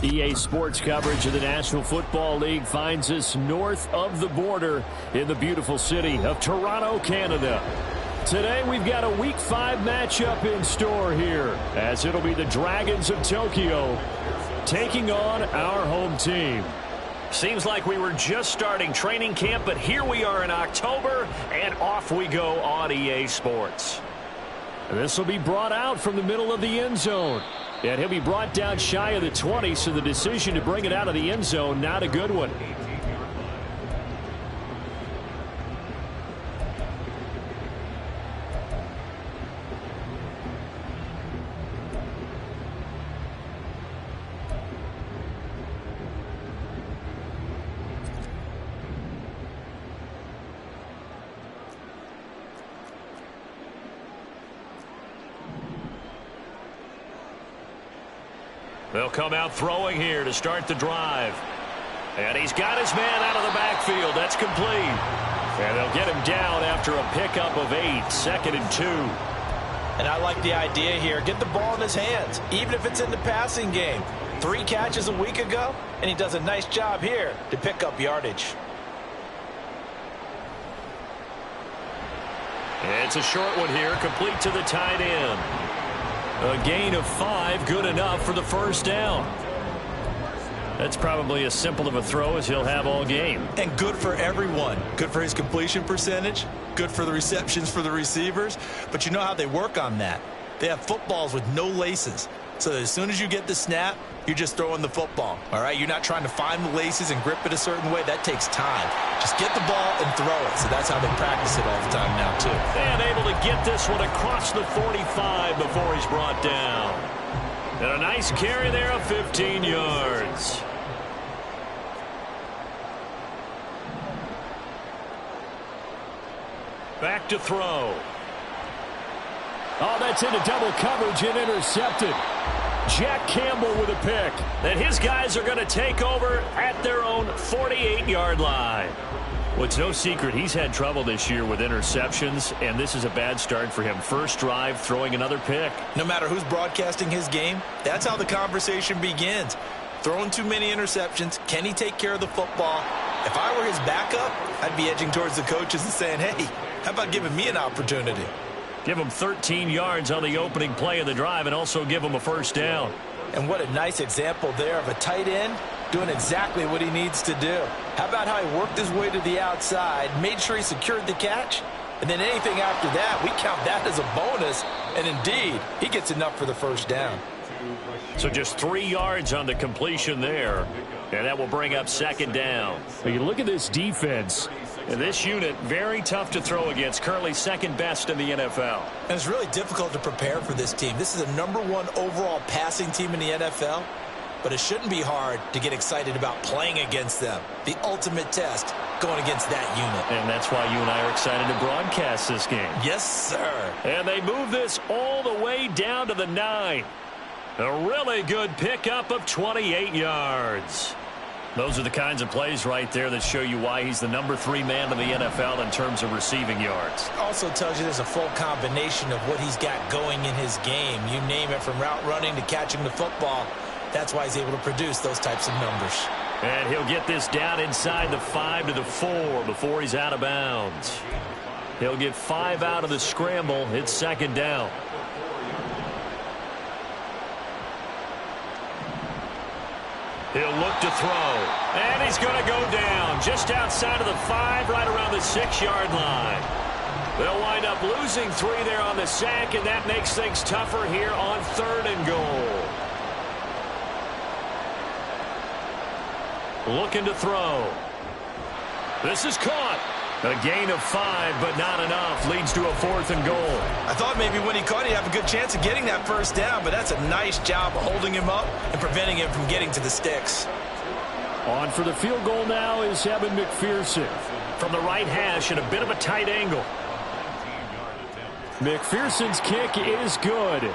EA Sports coverage of the National Football League finds us north of the border in the beautiful city of Toronto, Canada. Today we've got a Week 5 matchup in store here, as it'll be the Dragons of Tokyo taking on our home team. Seems like we were just starting training camp, but here we are in October, and off we go on EA Sports. This will be brought out from the middle of the end zone. And he'll be brought down shy of the 20, so the decision to bring it out of the end zone, not a good one. They'll come out throwing here to start the drive. And he's got his man out of the backfield. That's complete. And they'll get him down after a pickup of 8, 2nd and 2. And I like the idea here. Get the ball in his hands, even if it's in the passing game. 3 catches a week ago, and he does a nice job here to pick up yardage. It's a short one here, complete to the tight end. A gain of 5, good enough for the first down. That's probably as simple of a throw as he'll have all game. And good for everyone. Good for his completion percentage. Good for the receptions for the receivers. But you know how they work on that. They have footballs with no laces. So as soon as you get the snap, you're just throwing the football. All right, you're not trying to find the laces and grip it a certain way. That takes time. Just get the ball and throw it. So that's how they practice it all the time now, too. And able to get this one across the 45 before he's brought down. And a nice carry there of 15 yards. Back to throw. Oh, that's into double coverage and intercepted. Jack Campbell with a pick. And his guys are going to take over at their own 48-yard line. Well, it's no secret he's had trouble this year with interceptions, and this is a bad start for him. First drive, throwing another pick. No matter who's broadcasting his game, that's how the conversation begins. Throwing too many interceptions, can he take care of the football? If I were his backup, I'd be edging towards the coaches and saying, hey, how about giving me an opportunity? Give him 13 yards on the opening play of the drive and also give him a first down. And what a nice example there of a tight end doing exactly what he needs to do. How about how he worked his way to the outside, made sure he secured the catch, and then anything after that, we count that as a bonus. And indeed, he gets enough for the first down. So just 3 yards on the completion there. And that will bring up 2nd down. You look at this defense. And this unit, very tough to throw against, currently 2nd best in the NFL. And it's really difficult to prepare for this team. This is a #1 overall passing team in the NFL, but it shouldn't be hard to get excited about playing against them. The ultimate test going against that unit. And that's why you and I are excited to broadcast this game. Yes, sir. And they move this all the way down to the 9. A really good pickup of 28 yards. Those are the kinds of plays right there that show you why he's the #3 man in the NFL in terms of receiving yards. Also tells you there's a full combination of what he's got going in his game. You name it, from route running to catching the football. That's why he's able to produce those types of numbers. And he'll get this down inside the 5 to the 4 before he's out of bounds. He'll get 5 out of the scramble. It's 2nd down. He'll look to throw. And he's going to go down just outside of the 5, right around the 6-yard line. They'll wind up losing 3 there on the sack, and that makes things tougher here on 3rd and goal. Looking to throw. This is caught. A gain of 5, but not enough. Leads to a 4th and goal. I thought maybe when he caught, he'd have a good chance of getting that first down, but that's a nice job of holding him up and preventing him from getting to the sticks. On for the field goal now is Evan McPherson. From the right hash at a bit of a tight angle. McPherson's kick is good.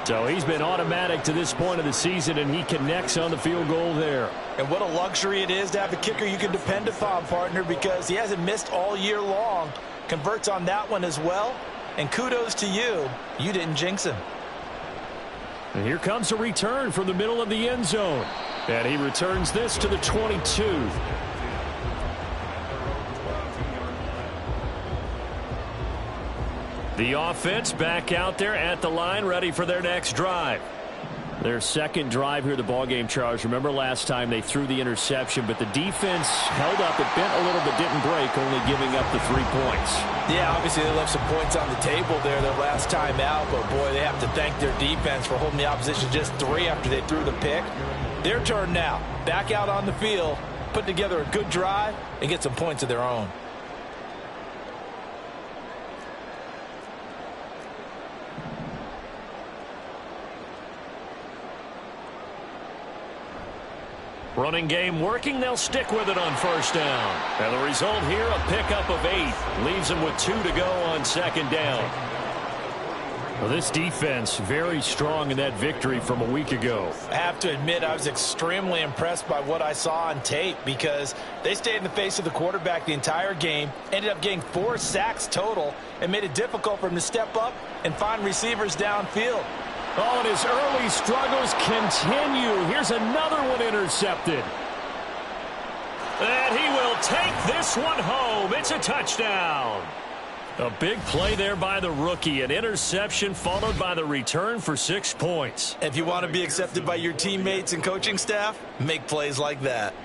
So he's been automatic to this point of the season, and he connects on the field goal there. And what a luxury it is to have a kicker you can depend upon, partner, because he hasn't missed all year long. Converts on that one as well. And kudos to you. You didn't jinx him. And here comes a return from the middle of the end zone. And he returns this to the 22. The offense back out there at the line, ready for their next drive. Their second drive here of the ballgame, Charles. Remember last time they threw the interception, but the defense held up. It bent a little but didn't break, only giving up the 3 points. Yeah, obviously they left some points on the table there their last time out, but boy, they have to thank their defense for holding the opposition just 3 after they threw the pick. Their turn now. Back out on the field, put together a good drive, and get some points of their own. Running game working. They'll stick with it on first down. And the result here, a pickup of 8. Leaves them with 2 to go on second down. Well, this defense very strong in that victory from a week ago. I have to admit I was extremely impressed by what I saw on tape because they stayed in the face of the quarterback the entire game, ended up getting 4 sacks total, and made it difficult for him to step up and find receivers downfield. Oh, and his early struggles continue. Here's another one intercepted. And he will take this one home. It's a touchdown. A big play there by the rookie. An interception followed by the return for 6 points. If you want to be accepted by your teammates and coaching staff, make plays like that.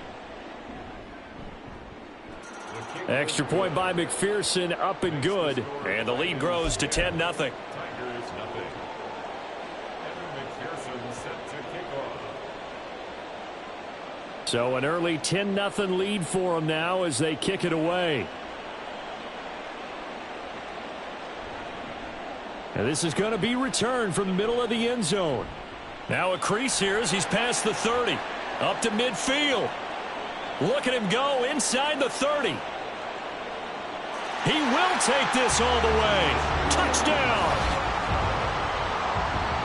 Extra point by McPherson, up and good. And the lead grows to 10-0. So an early 10-0 lead for them now as they kick it away. And this is going to be returned from the middle of the end zone. Now a crease here as he's past the 30. Up to midfield. Look at him go inside the 30. He will take this all the way. Touchdown.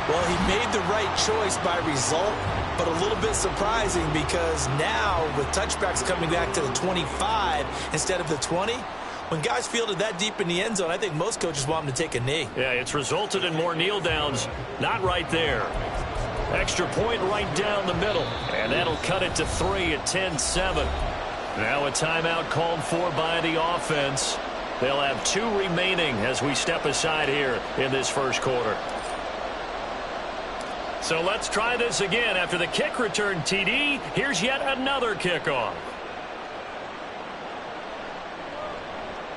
Well, he made the right choice by result, but a little bit surprising because now with touchbacks coming back to the 25 instead of the 20, when guys fielded that deep in the end zone, I think most coaches want them to take a knee. Yeah, it's resulted in more kneel downs. Not right there. Extra point right down the middle, and that'll cut it to 3 at 10-7. Now a timeout called for by the offense. They'll have 2 remaining as we step aside here in this first quarter. So let's try this again. After the kick return TD, here's yet another kickoff.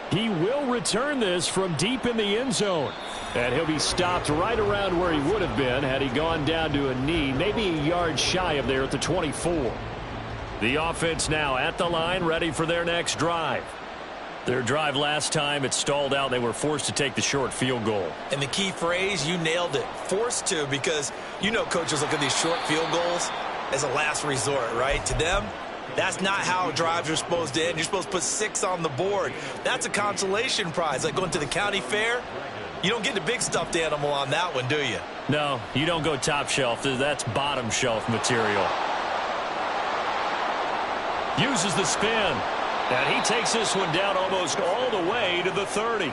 He will return this from deep in the end zone. And he'll be stopped right around where he would have been had he gone down to a knee, maybe a yard shy of there at the 24. The offense now at the line, ready for their next drive. Their drive last time, it stalled out. They were forced to take the short field goal. And the key phrase, you nailed it, forced to, because you know coaches look at these short field goals as a last resort, right? To them, that's not how drives are supposed to end. You're supposed to put 6 on the board. That's a consolation prize, like going to the county fair. You don't get the big stuffed animal on that one, do you? No, you don't go top shelf. That's bottom shelf material. Uses the spin. And he takes this one down almost all the way to the 30.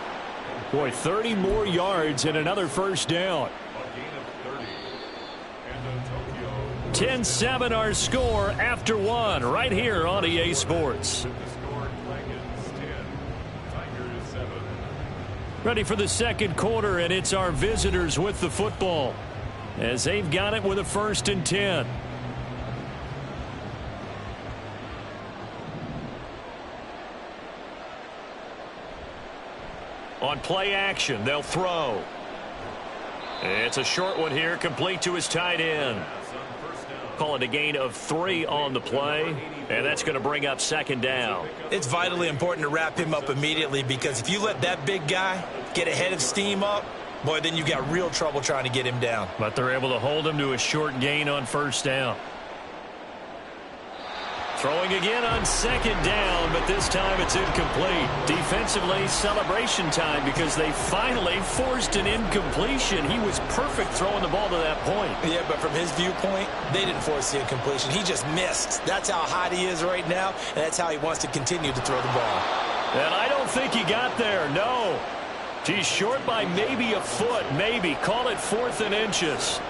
Boy, 30 more yards and another first down. 10-7 our score after 1 right here on EA Sports. Ready for the second quarter, and it's our visitors with the football as they've got it with a 1st and 10. On play action, they'll throw. It's a short one here, complete to his tight end. Call it a gain of 3 on the play, and that's going to bring up second down. It's vitally important to wrap him up immediately because if you let that big guy get ahead of steam up, boy, then you've got real trouble trying to get him down. But they're able to hold him to a short gain on first down. Throwing again on second down, but this time it's incomplete. Defensively, celebration time because they finally forced an incompletion. He was perfect throwing the ball to that point. Yeah, but from his viewpoint, they didn't force the incompletion. He just missed. That's how hot he is right now, and that's how he wants to continue to throw the ball. And I don't think he got there, no. He's short by maybe a foot, maybe. Call it 4th and inches.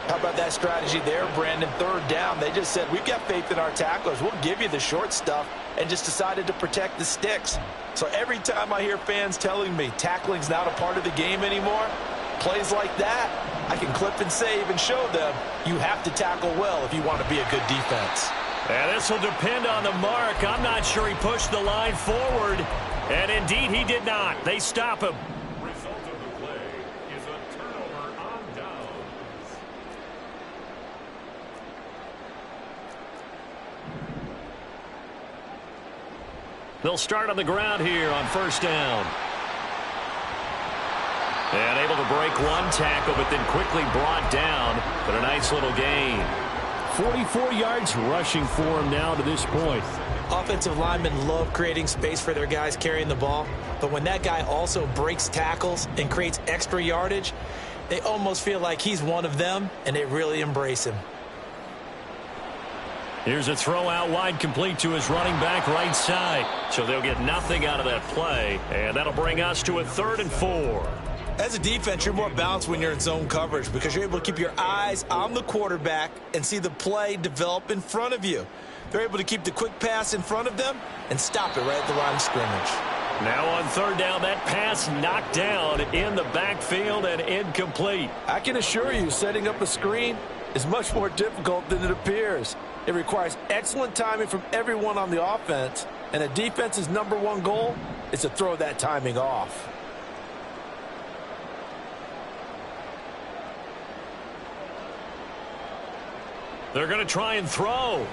How about that strategy there, Brandon? Third down, they just said, we've got faith in our tacklers. We'll give you the short stuff, and just decided to protect the sticks. So every time I hear fans telling me tackling's not a part of the game anymore, plays like that, I can clip and save and show them you have to tackle well if you want to be a good defense. And this will depend on the mark. I'm not sure he pushed the line forward. And indeed, he did not. They stop him. Result of the play is a turnover on downs. They'll start on the ground here on first down. And able to break one tackle, but then quickly brought down. But a nice little gain. 44 yards rushing for him now to this point. Offensive linemen love creating space for their guys carrying the ball, but when that guy also breaks tackles and creates extra yardage, they almost feel like he's one of them, and they really embrace him. Here's a throw out wide, complete to his running back right side. So they'll get nothing out of that play, and that'll bring us to a 3rd and 4. As a defense, you're more balanced when you're in zone coverage because you're able to keep your eyes on the quarterback and see the play develop in front of you. They're able to keep the quick pass in front of them and stop it right at the line of scrimmage. Now on 3rd down, that pass knocked down in the backfield and incomplete. I can assure you, setting up a screen is much more difficult than it appears. It requires excellent timing from everyone on the offense, and a defense's #1 goal is to throw that timing off. They're going to try and throw.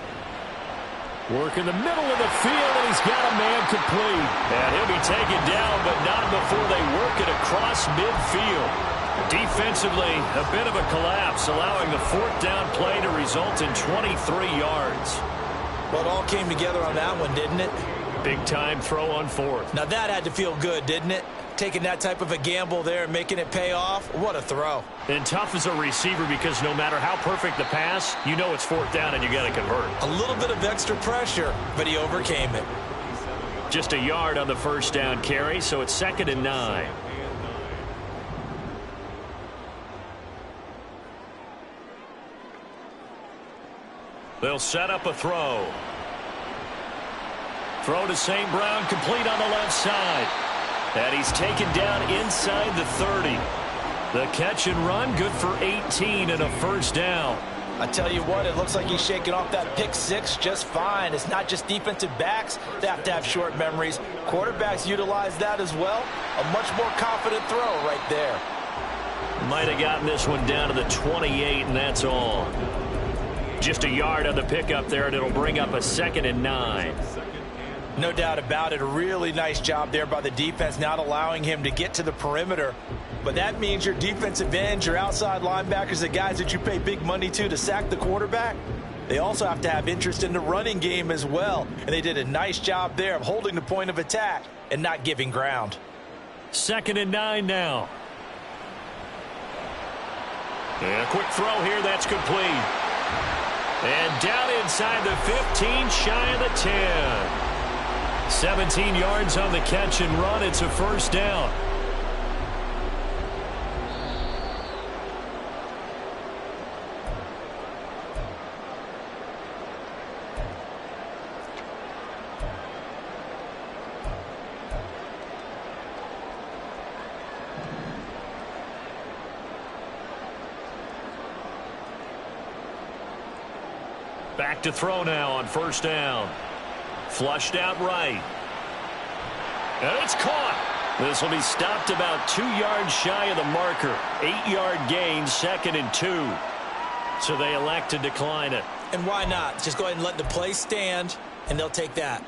Work in the middle of the field, and he's got a man complete. And he'll be taken down, but not before they work it across midfield. Defensively, a bit of a collapse, allowing the 4th down play to result in 23 yards. Well, it all came together on that one, didn't it? Big-time throw on 4th. Now that had to feel good, didn't it? Taking that type of a gamble there and making it pay off. What a throw. And tough as a receiver because no matter how perfect the pass, you know it's 4th down and you got to convert. A little bit of extra pressure, but he overcame it. Just a yard on the 1st down carry, so it's 2nd and 9. They'll set up a throw. Throw to St. Brown, complete on the left side. And he's taken down inside the 30. The catch and run, good for 18 and a 1st down. I tell you what, it looks like he's shaking off that pick 6 just fine. It's not just defensive backs that have to have short memories. Quarterbacks utilize that as well. A much more confident throw right there. Might have gotten this one down to the 28, and that's all. Just a yard on the pickup there, and it'll bring up a 2nd and 9. No doubt about it. A really nice job there by the defense, not allowing him to get to the perimeter. But that means your defensive ends, your outside linebackers, the guys that you pay big money to sack the quarterback, they also have to have interest in the running game as well. And they did a nice job there of holding the point of attack and not giving ground. 2nd and 9 now. And a quick throw here, that's complete. And down inside the 15, shy of the 10. 17 yards on the catch and run. It's a 1st down. Back to throw now on 1st down. Flushed out right. And it's caught. This will be stopped about 2 yards shy of the marker. 8-yard gain, 2nd and 2. So they elect to decline it. And why not? Just go ahead and let the play stand, and they'll take that.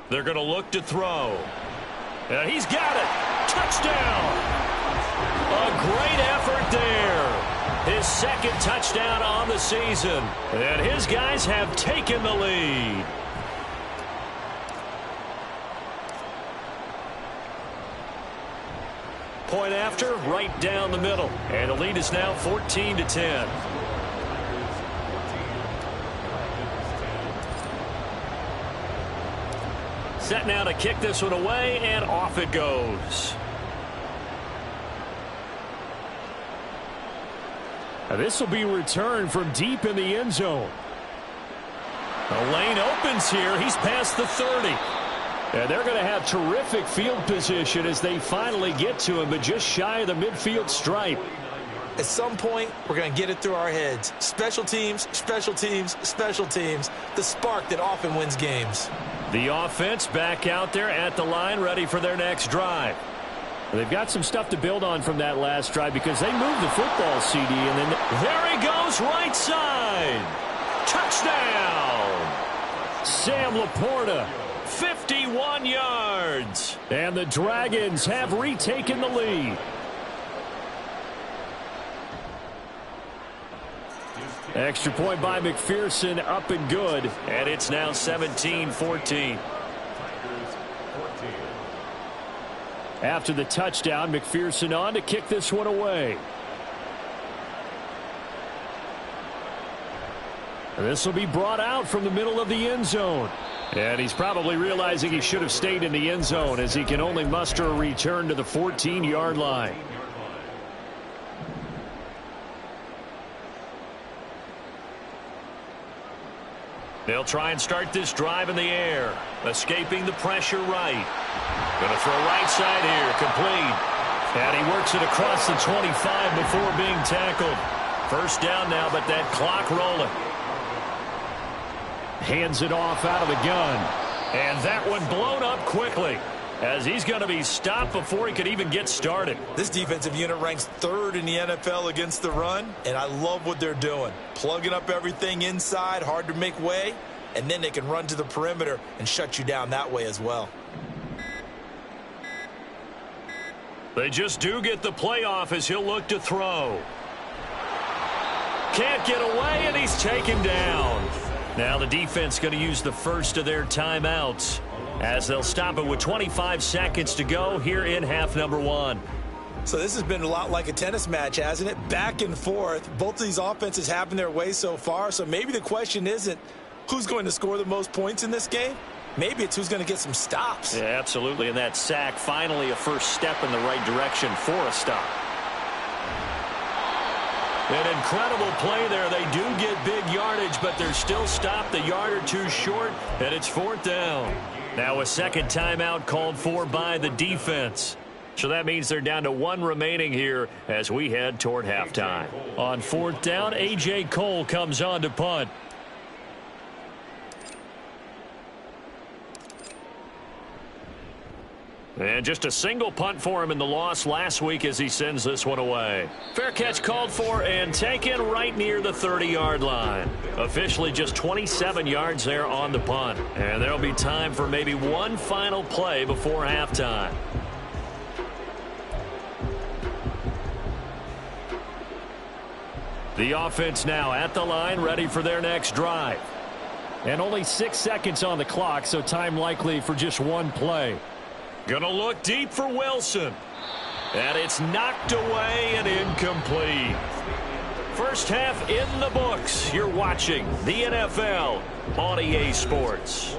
They're going to look to throw. And he's got it. Touchdown. A great effort there. His 2nd touchdown on the season. And his guys have taken the lead. Point after, right down the middle. And the lead is now 14-10. Set now to kick this one away, and off it goes. This will be returned from deep in the end zone. The lane opens here. He's past the 30. And they're going to have terrific field position as they finally get to him, but just shy of the midfield stripe. At some point, we're going to get it through our heads. Special teams, special teams, special teams. The spark that often wins games. The offense back out there at the line, ready for their next drive. They've got some stuff to build on from that last drive because they moved the football, CD, and then there he goes, right side. Touchdown. Sam Laporta. 51 yards. And the Dragons have retaken the lead. Extra point by McPherson, up and good. And it's now 17-14. After the touchdown, McPherson on to kick this one away. And this will be brought out from the middle of the end zone. And he's probably realizing he should have stayed in the end zone as he can only muster a return to the 14-yard line. They'll try and start this drive in the air. Escaping the pressure right. Going to throw right side here. Complete. And he works it across the 25 before being tackled. First down now, but that clock rolling. Hands it off out of the gun. And that one blown up quickly as he's going to be stopped before he could even get started. This defensive unit ranks third in the NFL against the run, and I love what they're doing. Plugging up everything inside, hard to make way, and then they can run to the perimeter and shut you down that way as well. They just do get the playoff as he'll look to throw. Can't get away, and he's taken down. Now the defense going to use the first of their timeouts as they'll stop it with 25 seconds to go here in half number one. So this has been a lot like a tennis match, hasn't it? Back and forth. Both of these offenses having their way so far. So maybe the question isn't who's going to score the most points in this game. Maybe it's who's going to get some stops. Yeah, absolutely. And that sack, finally a first step in the right direction for a stop. An incredible play there. They do get big yardage, but they're still stopped a yard or two short, and it's fourth down. Now a second timeout called for by the defense. So that means they're down to one remaining here as we head toward halftime. On fourth down, A.J. Cole comes on to punt. And just a single punt for him in the loss last week as he sends this one away. Fair catch called for and taken right near the 30-yard line. Officially just 27 yards there on the punt. And there'll be time for maybe one final play before halftime. The offense now at the line, ready for their next drive. And only 6 seconds on the clock, so time likely for just one play. Gonna look deep for Wilson. And it's knocked away and incomplete. First half in the books. You're watching the NFL on EA Sports.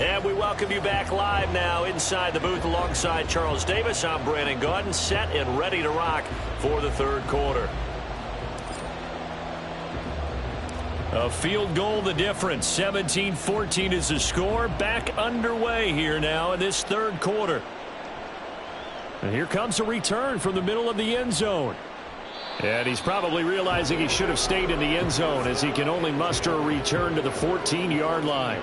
And we welcome you back live now inside the booth alongside Charles Davis. I'm Brandon Gaudin, set and ready to rock for the third quarter. A field goal the difference. 17-14 is the score. Back underway here now in this third quarter. And here comes a return from the middle of the end zone. And he's probably realizing he should have stayed in the end zone as he can only muster a return to the 14-yard line.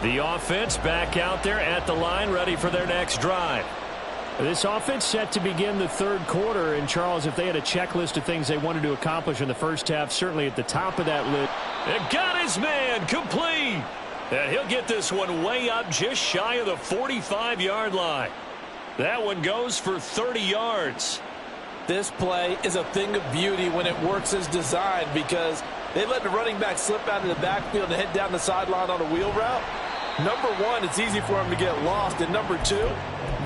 The offense back out there at the line, ready for their next drive. This offense set to begin the third quarter. And, Charles, if they had a checklist of things they wanted to accomplish in the first half, certainly at the top of that list. And got his man complete. And he'll get this one way up just shy of the 45-yard line. That one goes for 30 yards. This play is a thing of beauty when it works as designed because they let the running back slip out of the backfield and head down the sideline on a wheel route. Number one, it's easy for him to get lost. And number two,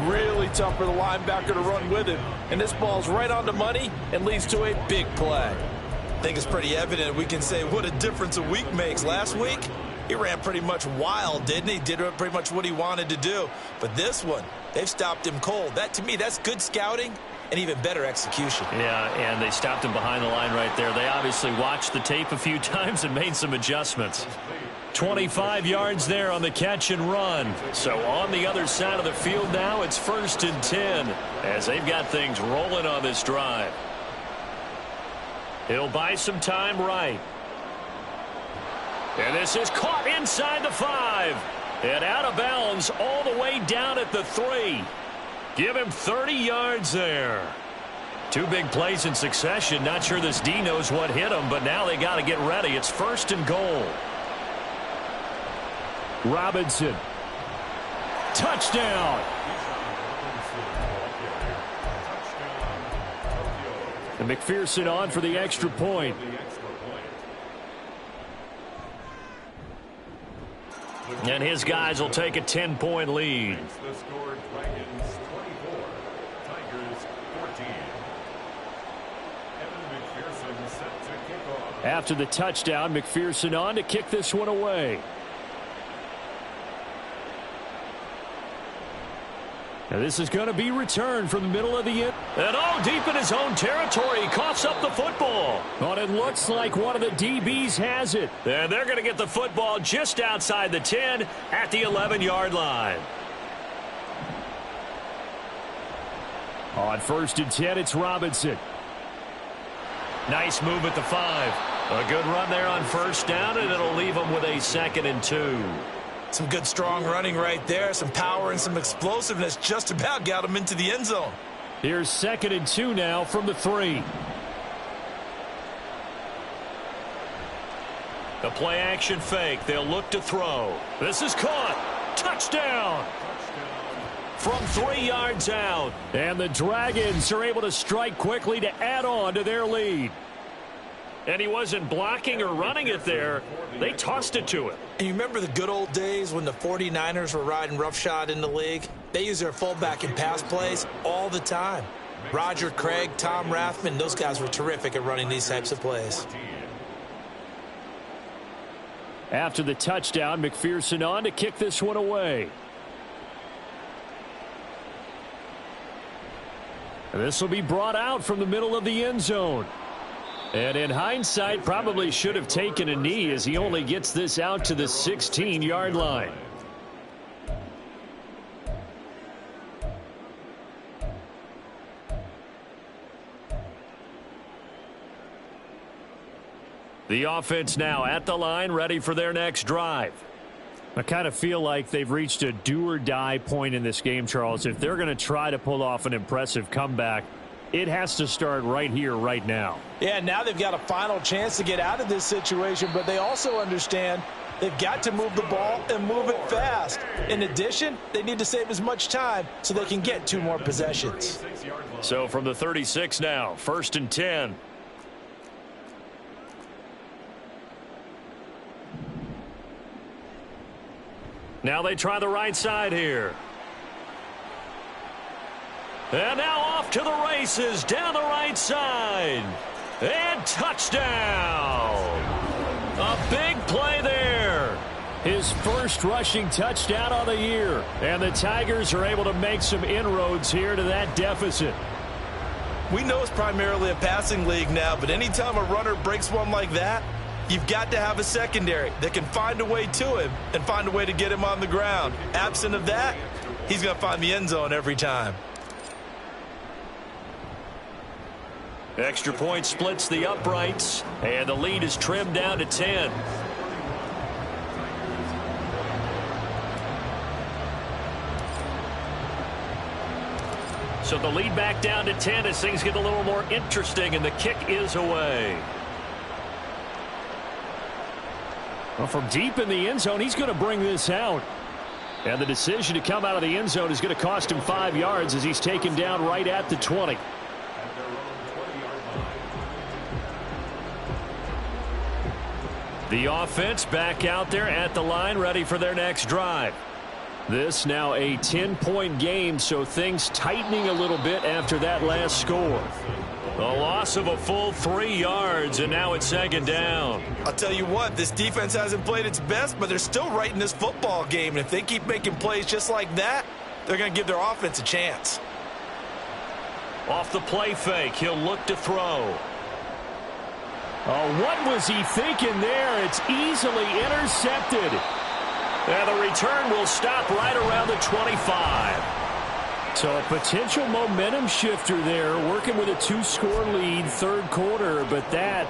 really tough for the linebacker to run with him. And this ball's right on the money and leads to a big play. I think it's pretty evident we can say what a difference a week makes. Last week, he ran pretty much wild, didn't he? Did pretty much what he wanted to do. But this one, they've stopped him cold. That, to me, that's good scouting and even better execution. Yeah, and they stopped him behind the line right there. They obviously watched the tape a few times and made some adjustments. 25 yards there on the catch and run. So on the other side of the field now, it's 1st and 10 as they've got things rolling on this drive. He'll buy some time right. And this is caught inside the 5. And out of bounds all the way down at the 3. Give him 30 yards there. 2 big plays in succession. Not sure this D knows what hit him, but now they got to get ready. It's 1st and goal. Robinson. Touchdown. And McPherson on for the extra point. And his guys will take a 10-point lead. The score, Dragons 24, Tigers 14. Evan McPherson set to kick off. After the touchdown, McPherson on to kick this one away. Now this is going to be returned from the middle of the end. And all deep in his own territory, he coughs up the football. But it looks like one of the DBs has it. And they're going to get the football just outside the 10 at the 11-yard line. On 1st and 10, it's Robinson. Nice move at the 5. A good run there on 1st down, and it'll leave him with a 2nd and 2. Some good strong running right there. Some power and some explosiveness just about got him into the end zone. Here's 2nd and 2 now from the 3. The play action fake. They'll look to throw. This is caught. Touchdown. From 3 yards out. And the Dragons are able to strike quickly to add on to their lead. And he wasn't blocking or running it there. They tossed it to him. And you remember the good old days when the 49ers were riding roughshod in the league? They use their fullback in pass plays all the time. Roger Craig, Tom Rathman, those guys were terrific at running these types of plays. After the touchdown, McPherson on to kick this one away. And this will be brought out from the middle of the end zone. And in hindsight, probably should have taken a knee as he only gets this out to the 16-yard line. The offense now at the line, ready for their next drive. I kind of feel like they've reached a do-or-die point in this game, Charles. If they're going to try to pull off an impressive comeback, it has to start right here, right now. Yeah, now they've got a final chance to get out of this situation, but they also understand they've got to move the ball and move it fast. In addition, they need to save as much time so they can get 2 more possessions. So from the 36 now, 1st and 10. Now they try the right side here. And now off to the races down the right side. And touchdown. A big play there. His first rushing touchdown on the year. And the Tigers are able to make some inroads here to that deficit. We know it's primarily a passing league now, but anytime a runner breaks one like that, you've got to have a secondary that can find a way to him and find a way to get him on the ground. Absent of that, he's going to find the end zone every time. Extra point splits the uprights, and the lead is trimmed down to 10. So the lead back down to 10 as things get a little more interesting, and the kick is away. Well, from deep in the end zone, he's going to bring this out. And the decision to come out of the end zone is going to cost him 5 yards as he's taken down right at the 20. The offense back out there at the line, ready for their next drive. This now a 10-point game, so things tightening a little bit after that last score. A loss of a full 3 yards, and now it's second down. I'll tell you what, this defense hasn't played its best, but they're still right in this football game. And if they keep making plays just like that, they're going to give their offense a chance. Off the play fake, he'll look to throw. Oh, what was he thinking there? It's easily intercepted. And the return will stop right around the 25. So a potential momentum shifter there, working with a 2-score lead, third quarter, but that,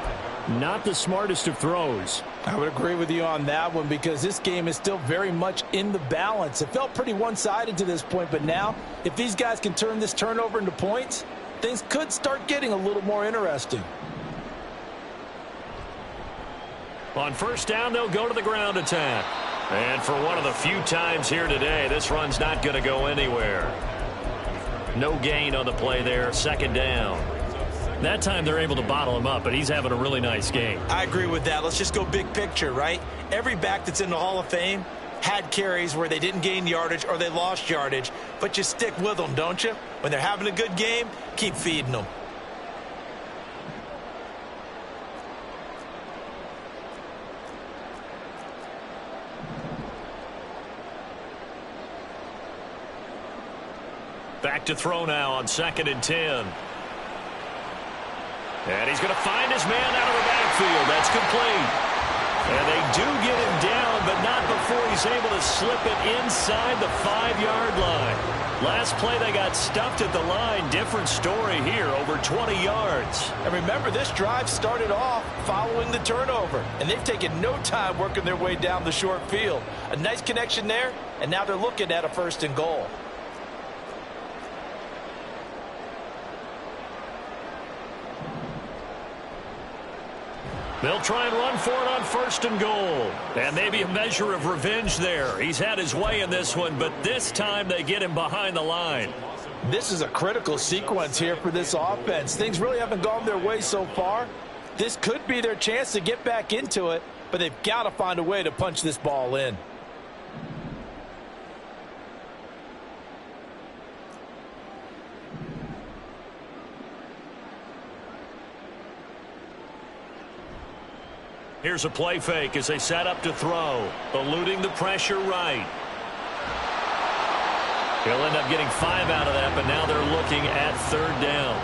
not the smartest of throws. I would agree with you on that one because this game is still very much in the balance. It felt pretty one-sided to this point, but now, if these guys can turn this turnover into points, things could start getting a little more interesting. On first down, they'll go to the ground attack. And for one of the few times here today, this run's not going to go anywhere. No gain on the play there, second down. That time they're able to bottle him up, but he's having a really nice game. I agree with that. Let's just go big picture, right? Every back that's in the Hall of Fame had carries where they didn't gain yardage or they lost yardage, but you stick with them, don't you? When they're having a good game, keep feeding them. Back to throw now on 2nd and 10. And he's going to find his man out of the backfield. That's complete. And they do get him down, but not before he's able to slip it inside the 5-yard line. Last play, they got stuffed at the line. Different story here, over 20 yards. And remember, this drive started off following the turnover, and they've taken no time working their way down the short field. A nice connection there, and now they're looking at a 1st and goal. They'll try and run for it on 1st and goal. And maybe a measure of revenge there. He's had his way in this one, but this time they get him behind the line. This is a critical sequence here for this offense. Things really haven't gone their way so far. This could be their chance to get back into it, but they've got to find a way to punch this ball in. Here's a play fake as they set up to throw. Eluding the pressure right. He'll end up getting 5 out of that, but now they're looking at 3rd down.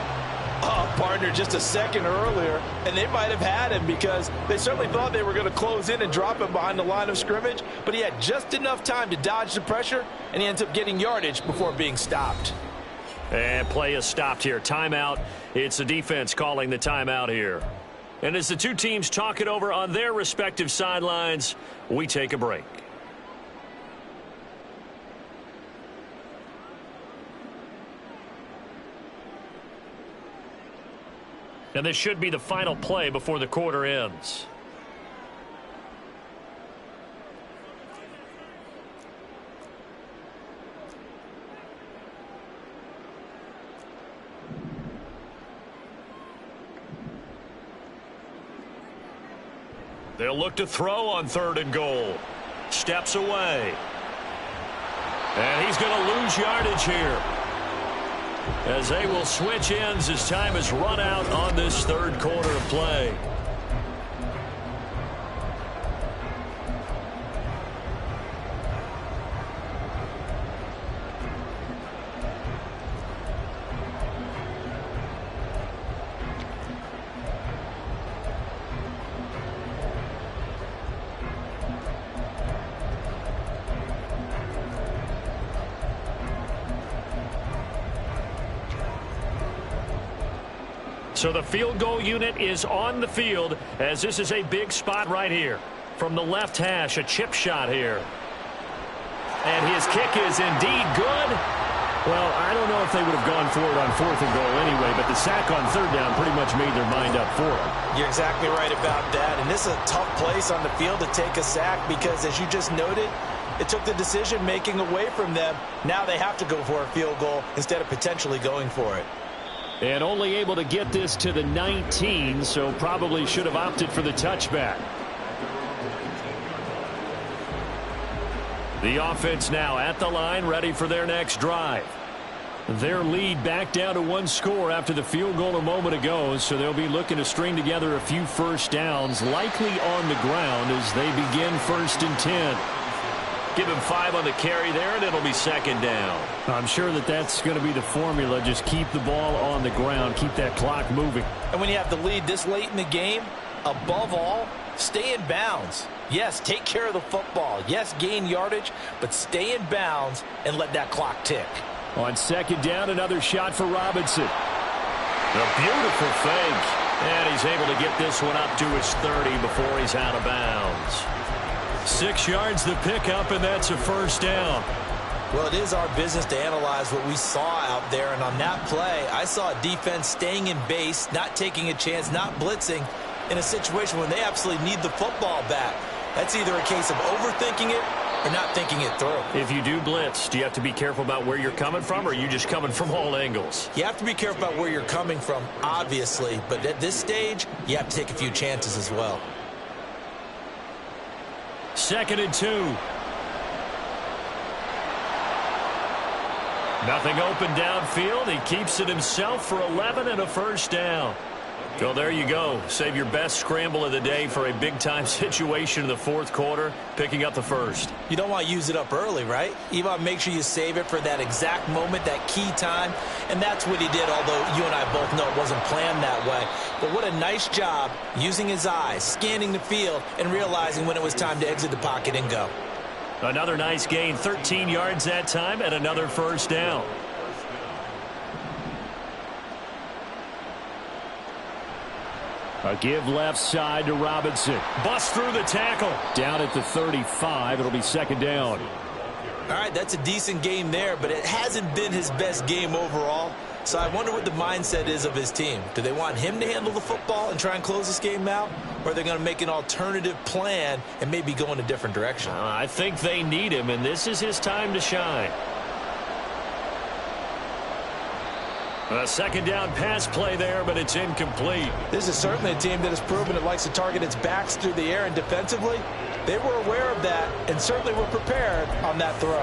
Oh, partner, just a second earlier, and they might have had him because they certainly thought they were going to close in and drop him behind the line of scrimmage, but he had just enough time to dodge the pressure, and he ends up getting yardage before being stopped. And play is stopped here. Timeout. It's the defense calling the timeout here. And as the two teams talk it over on their respective sidelines, we take a break. And this should be the final play before the quarter ends. They'll look to throw on 3rd and goal. Steps away. And he's going to lose yardage here, as they will switch ends as time is run out on this 3rd quarter of play. So the field goal unit is on the field, as this is a big spot right here. From the left hash, a chip shot here. And his kick is indeed good. Well, I don't know if they would have gone for it on 4th and goal anyway, but the sack on 3rd down pretty much made their mind up for it. You're exactly right about that, and this is a tough place on the field to take a sack because, as you just noted, it took the decision-making away from them. Now they have to go for a field goal instead of potentially going for it. And only able to get this to the 19, so probably should have opted for the touchback. The offense now at the line, ready for their next drive. Their lead back down to 1 score after the field goal a moment ago, so they'll be looking to string together a few first downs, likely on the ground as they begin 1st and 10. Give him 5 on the carry there, and it'll be 2nd down. I'm sure that that's going to be the formula. Just keep the ball on the ground, keep that clock moving. And when you have the lead this late in the game, above all, stay in bounds. Yes, take care of the football. Yes, gain yardage, but stay in bounds and let that clock tick. On 2nd down, another shot for Robinson. A beautiful fake. And he's able to get this one up to his 30 before he's out of bounds. 6 yards the pickup, and that's a 1st down. Well, it is our business to analyze what we saw out there, and on that play, I saw a defense staying in base, not taking a chance, not blitzing in a situation when they absolutely need the football back. That's either a case of overthinking it or not thinking it through. If you do blitz, do you have to be careful about where you're coming from, or are you just coming from all angles? You have to be careful about where you're coming from, obviously, but at this stage, you have to take a few chances as well. 2nd and 2. Nothing open downfield. He keeps it himself for 11 and a 1st down. Well, there you go. Save your best scramble of the day for a big-time situation in the 4th quarter, picking up the 1st. You don't want to use it up early, right? You want to make sure you save it for that exact moment, that key time, and that's what he did, although you and I both know it wasn't planned that way. But what a nice job using his eyes, scanning the field, and realizing when it was time to exit the pocket and go. Another nice gain, 13 yards that time, and another 1st down. A give left side to Robinson. Bust through the tackle. Down at the 35. It'll be 2nd down. All right, that's a decent game there, but it hasn't been his best game overall. So I wonder what the mindset is of his team. Do they want him to handle the football and try and close this game out? Or are they going to make an alternative plan and maybe go in a different direction? I think they need him, and this is his time to shine. A 2nd down pass play there, but it's incomplete. This is certainly a team that has proven it likes to target its backs through the air, and defensively, they were aware of that and certainly were prepared on that throw.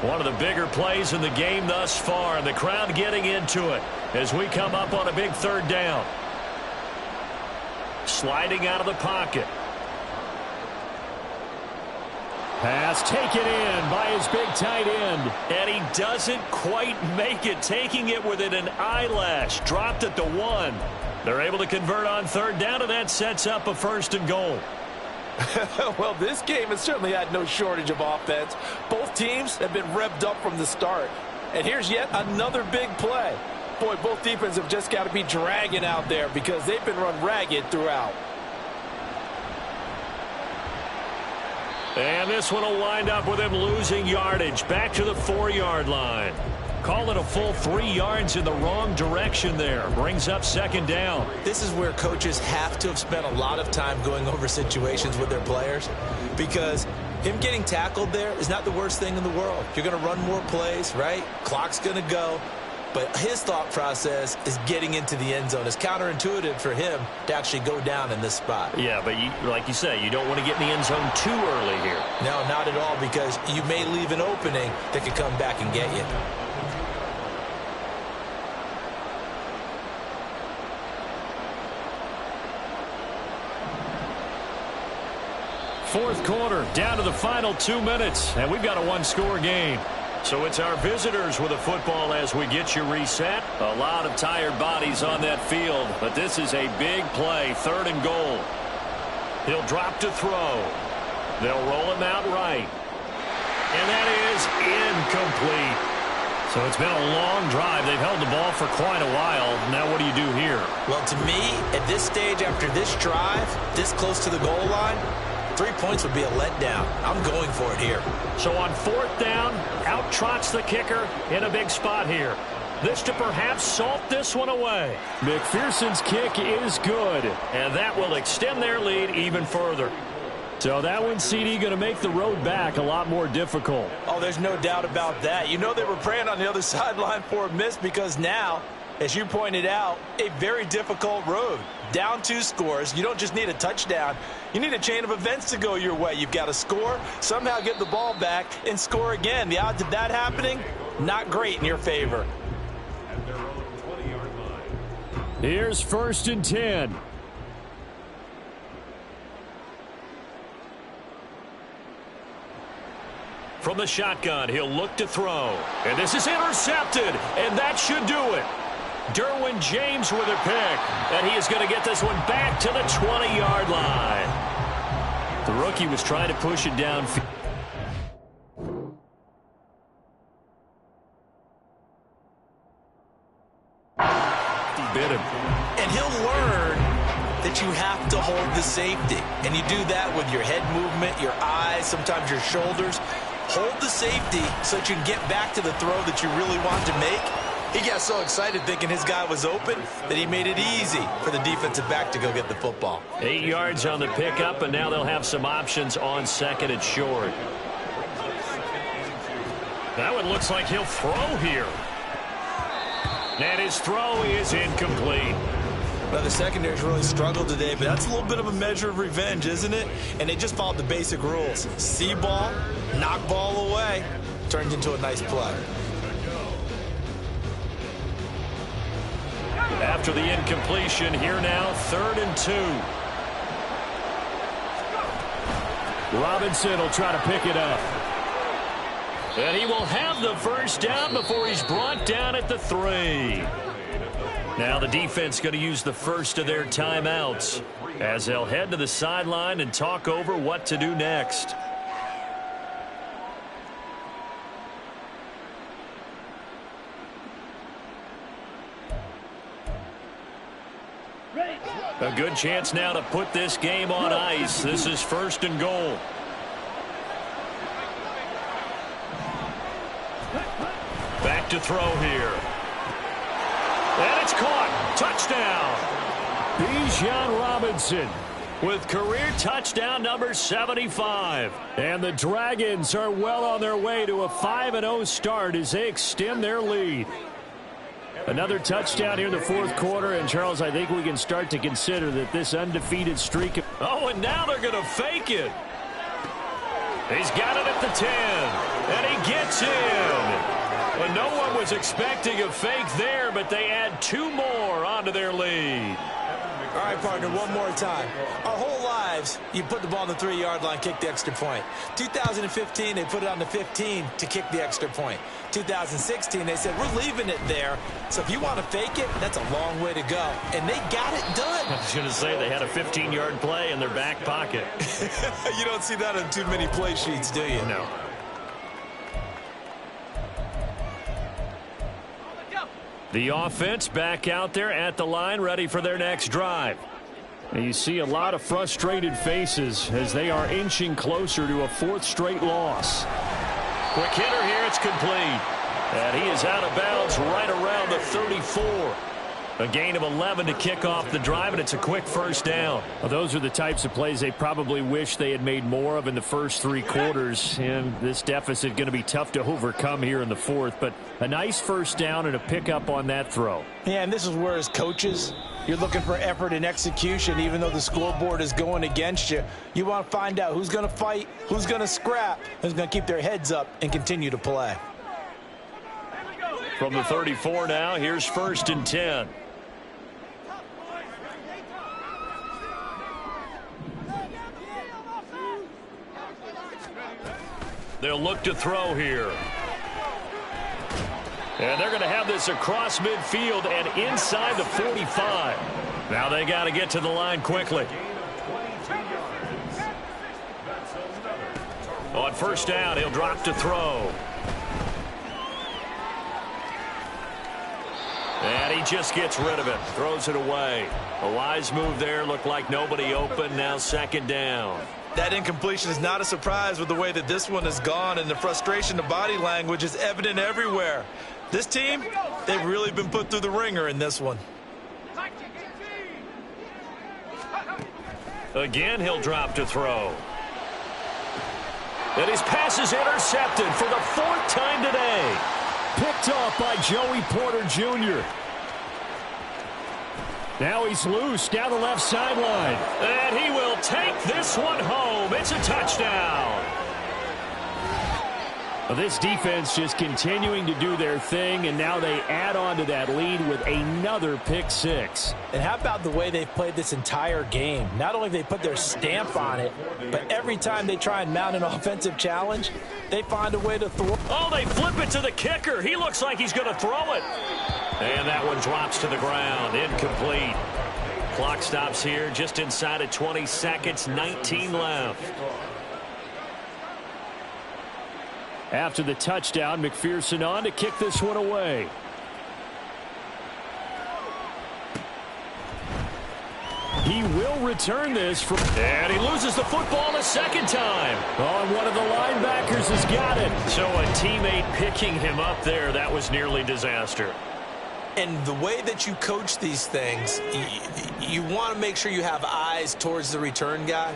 One of the bigger plays in the game thus far, and the crowd getting into it as we come up on a big 3rd down. Sliding out of the pocket. Pass taken in by his big tight end. And he doesn't quite make it, taking it within an eyelash. Dropped at the 1. They're able to convert on 3rd down, and that sets up a 1st and goal. Well, this game has certainly had no shortage of offense. Both teams have been revved up from the start. And here's yet another big play. Boy, both defenses have just got to be dragging out there because they've been run ragged throughout. And this one will wind up with him losing yardage back to the 4-yard line. Call it a full 3 yards in the wrong direction there. Brings up 2nd down. This is where coaches have to have spent a lot of time going over situations with their players, because him getting tackled there is not the worst thing in the world. You're going to run more plays, right? Clock's going to go. But his thought process is getting into the end zone. It's counterintuitive for him to actually go down in this spot. Yeah, but like you say, you don't want to get in the end zone too early here. No, not at all, because you may leave an opening that could come back and get you. Fourth quarter, down to the final 2 minutes, and we've got a 1-score game. So it's our visitors with the football as we get you reset. A lot of tired bodies on that field, but this is a big play, 3rd and goal. He'll drop to throw. They'll roll him out right. And that is incomplete. So it's been a long drive. They've held the ball for quite a while. Now what do you do here? Well, to me, at this stage, after this drive, this close to the goal line, 3 points would be a letdown. I'm going for it here. So on 4th down, out trots the kicker in a big spot here. This to perhaps salt this one away. McPherson's kick is good. And that will extend their lead even further. So that one, CD, going to make the road back a lot more difficult. Oh, there's no doubt about that. You know they were praying on the other sideline for a miss because now, as you pointed out, a very difficult road. Down 2 scores. You don't just need a touchdown. You need a chain of events to go your way. You've got to score, somehow get the ball back, and score again. The odds of that happening, not great in your favor. Here's 1st and 10. From the shotgun, he'll look to throw. And this is intercepted, and that should do it. Derwin James with a pick, and he is going to get this one back to the 20-yard line. The rookie was trying to push it down. He bit him. And he'll learn that you have to hold the safety. And you do that with your head movement, your eyes, sometimes your shoulders. Hold the safety so that you can get back to the throw that you really want to make. He got so excited thinking his guy was open that he made it easy for the defensive back to go get the football. 8 yards on the pickup, and now they'll have some options on 2nd and short. That one looks like he'll throw here. And his throw is incomplete. Well, the secondary's really struggled today, but that's a little bit of a measure of revenge, isn't it? And they just followed the basic rules. See ball, knock ball away, turns into a nice play. After the incompletion, here now, 3rd and 2. Robinson will try to pick it up. And he will have the 1st down before he's brought down at the 3. Now the defense going to use the first of their timeouts as they'll head to the sideline and talk over what to do next. A good chance now to put this game on ice. This is 1st and goal. Back to throw here. And it's caught. Touchdown. Bijan Robinson With career touchdown number 75. And the Dragons are well on their way to a 5-0 start as they extend their lead. Another touchdown here in the 4th quarter, and Charles, I think we can start to consider that this undefeated streak. Oh, and now they're going to fake it. He's got it at the 10, and he gets in. Well, no one was expecting a fake there, but they add 2 more onto their lead. All right, partner, one more time. Our whole lives, you put the ball on the 3-yard line, kick the extra point. 2015, they put it on the 15 to kick the extra point. 2016, they said, we're leaving it there. So if you want to fake it, that's a long way to go. And they got it done. I was going to say they had a 15-yard play in their back pocket. You don't see that on too many play sheets, do you? No. The offense back out there at the line, ready for their next drive. And you see a lot of frustrated faces as they are inching closer to a 4th straight loss. Quick hitter here, it's complete. And he is out of bounds right around the 34. A gain of 11 to kick off the drive, and it's a quick 1st down. Well, those are the types of plays they probably wish they had made more of in the first 3 quarters. And this deficit going to be tough to overcome here in the 4th. But a nice 1st down and a pickup on that throw. Yeah, and this is where as coaches, you're looking for effort and execution. Even though the scoreboard is going against you, you want to find out who's going to fight, who's going to scrap, who's going to keep their heads up and continue to play. From the 34 now, here's 1st and 10. They'll look to throw here. And they're going to have this across midfield and inside the 45. Now they got to get to the line quickly. On 1st down, he'll drop to throw. And he just gets rid of it. Throws it away. A wise move there. Looked like nobody open. Now 2nd down. That incompletion is not a surprise with the way that this one has gone, and the frustration, the body language is evident everywhere. This team, they've really been put through the ringer in this one. Again, he'll drop to throw. And his pass is intercepted for the 4th time today. Picked off by Joey Porter Jr. Now he's loose down the left sideline. And he will take this one home. It's a touchdown. Well, this defense just continuing to do their thing, and now they add on to that lead with another pick six. And how about the way they've played this entire game? Not only have they put their stamp on it, but every time they try and mount an offensive challenge, they find a way to throw. Oh, they flip it to the kicker. He looks like he's going to throw it. And that one drops to the ground. Incomplete. Clock stops here just inside of 20 seconds, 19 left. After the touchdown, McPherson on to kick this one away. He will return this from... And he loses the football a second time. Oh, and one of the linebackers has got it. So a teammate picking him up there, that was nearly disaster. And the way that you coach these things, you want to make sure you have eyes towards the return guy,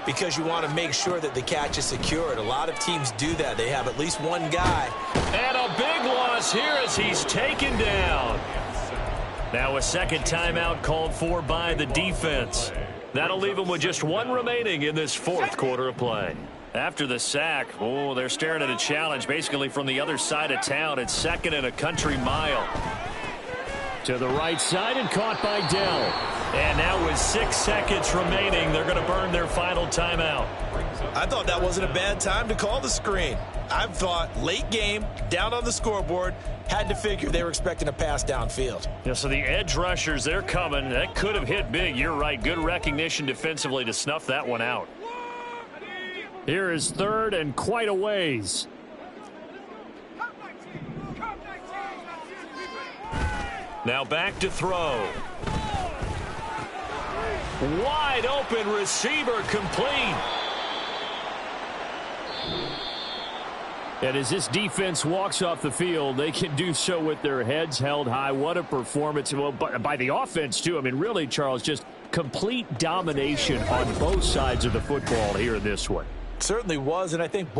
because you want to make sure that the catch is secured. A lot of teams do that. They have at least one guy. And a big loss here as he's taken down. Now a second timeout called for by the defense. That'll leave them with just one remaining in this 4th quarter of play. After the sack, oh, they're staring at a challenge basically from the other side of town. It's 2nd and a country mile. To the right side and caught by Dell. And now with 6 seconds remaining, they're going to burn their final timeout. I thought that wasn't a bad time to call the screen. I thought late game, down on the scoreboard, had to figure they were expecting a pass downfield. Yeah, so the edge rushers, they're coming. That could have hit big. You're right. Good recognition defensively to snuff that one out. Here is 3rd and quite a ways. Now back to throw. Wide open receiver complete. And as this defense walks off the field, they can do so with their heads held high. What a performance. Well, by the offense, too. I mean, really, Charles, just complete domination on both sides of the football here in this one. Certainly was, and I think both